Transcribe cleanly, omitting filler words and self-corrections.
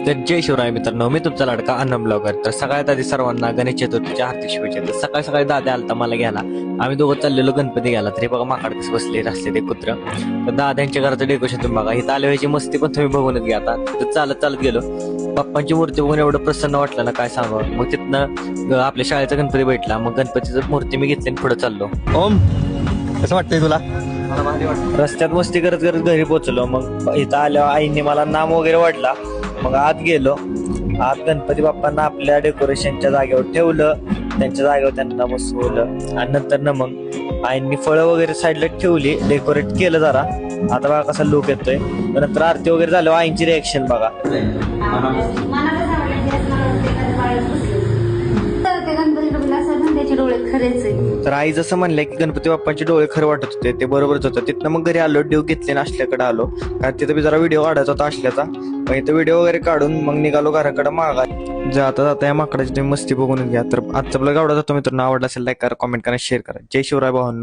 तर जय शिवराय मित्रांनो, मी तुमचा लाडका अन्नम ब्लॉगर. तर सगळ्यात आधी सर्वांना गणेश चतुर्थीच्या हार्दिक शुभेच्छा. तर सकाळी सकाळी दादा आलता मला घ्यायला. आम्ही दोघं चाललेलो गणपती घ्यायला. तरी बघा माकड कसं बसले असले ते कुत्र. तर दादांच्या घराचं डेकोरेशन तुम्ही बघा. इथं आल्याची मस्ती पण तुम्ही बघूनच घ्या. आता तर चालत चालत गेलो. बाप्पांची मूर्ती बघून एवढं प्रसन्न वाटलं ना, काय सांगावं. मग तिथनं आपल्या शाळेचा गणपती भेटला. मग गणपतीचं मूर्ती मी घेतली आणि पुढे चाललो. ओम, कसं वाटतंय तुला? रस्त्यात मस्ती करत करत घरी पोहोचलो. मग इथं आल्यावर आईने मला नाम वगैरे वाढला. मग आत गेलो. आत गणपती बाप्पांना आपल्या डेकोरेशनच्या जागेवर ठेवलं. त्यांच्या जागेवर त्यांना बसवलं आणि नंतर ना मग आईंनी फळं वगैरे साईडला ठेवली, डेकोरेट केलं जरा. आता बघा कसा लुक येतोय. नंतर आरती वगैरे झालं. आईंची रिएक्शन बघा. तर आई जसं म्हणलंय की गणपती बाप्पांचे डोळे खरं वाटत होते, ते बरोबरच होतं. तिथनं मग घरी आलो, ड्यू घेतले ना असल्याकडे आलो, कारण तिथं मी जरा व्हिडिओ काढायचा होता असल्याचा. मग इथं व्हिडिओ वगैरे काढून मग निघालो घराकडे मागा. जाता जाता या माकडाची तुम्ही मस्ती बघून घ्या. तर आजचा ब्लॉग आवडत होता मित्रांनो. आवडला असेल लाईक करा, कमेंट करा, शेअर करा. जय शिवराय भावांनो.